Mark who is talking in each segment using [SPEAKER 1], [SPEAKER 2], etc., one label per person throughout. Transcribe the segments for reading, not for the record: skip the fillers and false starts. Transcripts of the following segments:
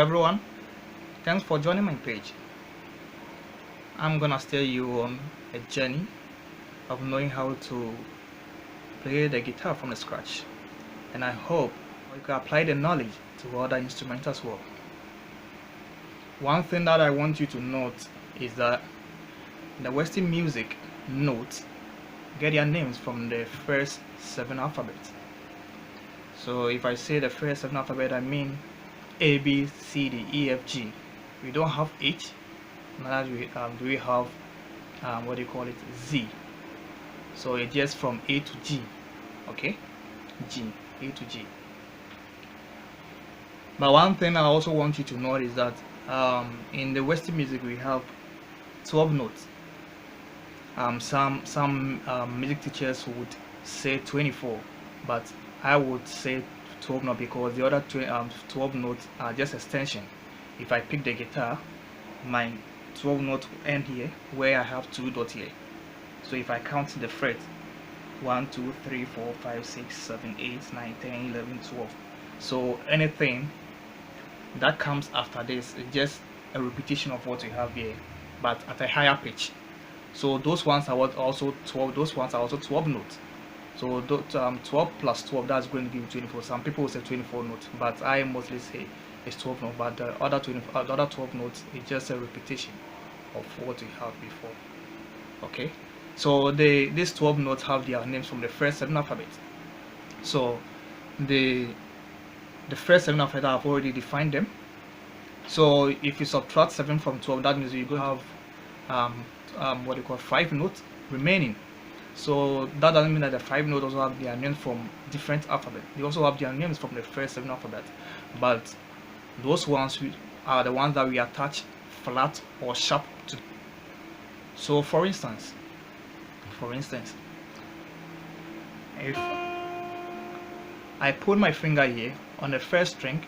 [SPEAKER 1] everyone, thanks for joining my page. I'm gonna steer you on a journey of knowing how to play the guitar from the scratch, and I hope you can apply the knowledge to other instruments as well. One thing that I want you to note is that the Western music notes get their names from the first 7 alphabets. So if I say the first 7 alphabet, I mean A, B, C, D, E, F, G. We don't have H, neither do we have what do you call it, Z. So it's just from A to G, okay? G, A to G. But one thing I also want you to know is that in the Western music we have 12 notes. Some music teachers would say 24, but I would say 12 notes because the other 12 notes are just extension. If I pick the guitar, my 12 notes will end here where I have 2 dots here. So if I count the fret, 1, 2, 3, 4, 5, 6, 7, 8, 9, 10, 11, 12. So anything that comes after this is just a repetition of what we have here, but at a higher pitch. So those ones are also 12. Those ones are also 12 notes. So 12 plus 12, that's going to give you 24. Some people will say 24 notes, but I mostly say it's 12 notes. But the other 12 notes is just a repetition of what we have before. Okay. So these 12 notes have their names from the first 7 alphabets. So the first 7 alphabets, I've already defined them. So if you subtract 7 from 12, that means you're going to have what you call 5 notes remaining. So that doesn't mean that the 5 notes also have their names from different alphabets. They also have their names from the first 7 alphabets, but those ones are the ones that we attach flat or sharp to. So for instance, if I put my finger here on the first string,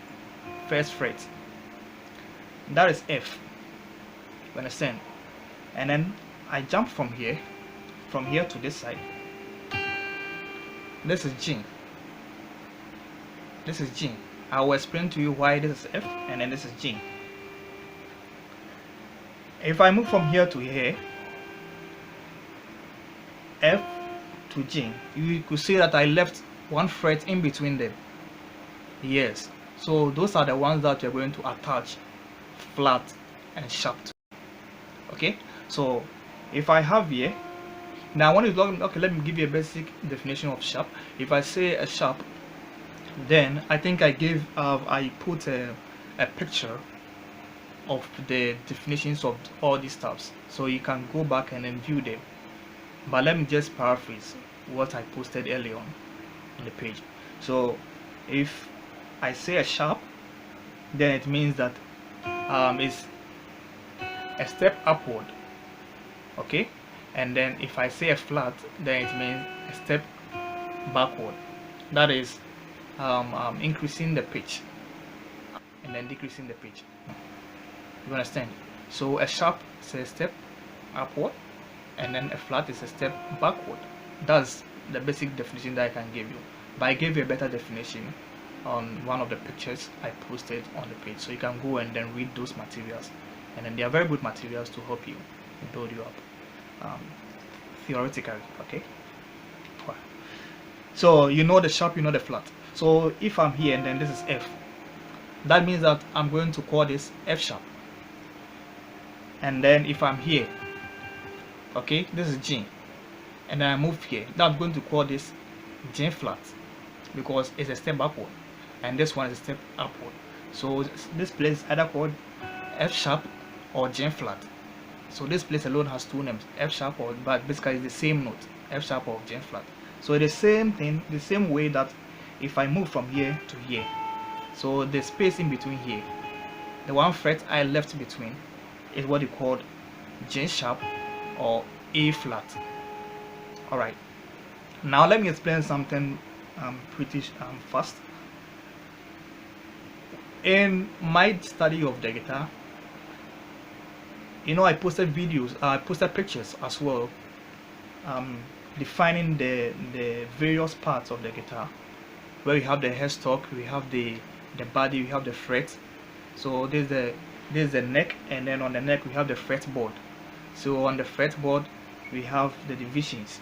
[SPEAKER 1] first fret, that is F, you understand? And then I jump from here to this side. This is G. This is G. I will explain to you why this is F and then this is G. If I move from here to here, F to G, you could see that I left one fret in between them. Yes. So those are the ones that you're going to attach flat and sharp to. Okay. So if I have here, now I want to okay, let me give you a basic definition of sharp. If I say a sharp, then I think I put a picture of the definitions of all these stuffs, so you can go back and then view them. But let me just paraphrase what I posted earlier on the page. So if I say a sharp, then it means that it's a step upward, okay? And then if I say a flat, then it means a step backward. That is increasing the pitch and then decreasing the pitch. You understand? So a sharp is a step upward, and then a flat is a step backward. That's the basic definition that I can give you. But I gave you a better definition on one of the pictures I posted on the page, so you can go and then read those materials, and then they are very good materials to help you build you up theoretically. Okay. So you know the sharp, you know the flat. So if I'm here and then this is F, that means that I'm going to call this F sharp. And then if I'm here, okay, this is G, and then I move here, now I'm going to call this G flat because it's a step backward, and this one is a step upward. So this place is either called F sharp or G flat. So this place alone has 2 names, F sharp but basically it's the same note, F sharp or G flat. So the same thing, the same way that if I move from here to here, so the space in between here, the one fret I left between, is what you call G sharp or A flat. Alright, now let me explain something pretty fast. In my study of the guitar, you know, I posted videos, I posted pictures as well, defining the various parts of the guitar, where we have the headstock, we have the body, we have the fret, So this is the neck, and then on the neck we have the fretboard. So on the fretboard we have the divisions,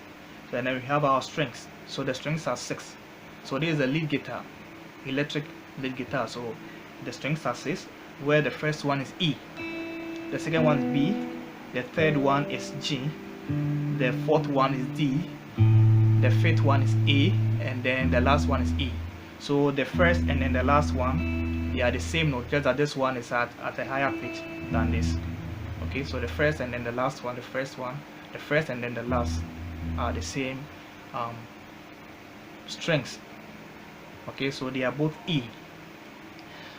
[SPEAKER 1] and then we have our strings. So the strings are 6. So this is a lead guitar, electric lead guitar. So the strings are 6, where the first one is E, the second one is B, the third one is G, the fourth one is D, the fifth one is A, and then the last one is E. So the first and then the last one, they are the same note, just that this one is at a higher pitch than this. Okay, so the first and then the last one, the first and then the last are the same strings. Okay, so they are both E.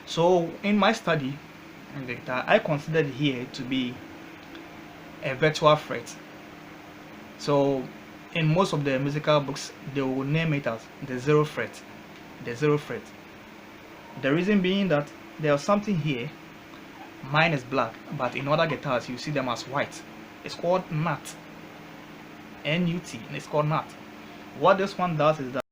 [SPEAKER 1] So in my study in the guitar, I considered here to be a virtual fret. So in most of the musical books, they will name it as the 0 fret. The 0 fret. The reason being that there's something here. Mine is black, but in other guitars you see them as white. It's called nut. N-U-T, and it's called nut. What this one does is that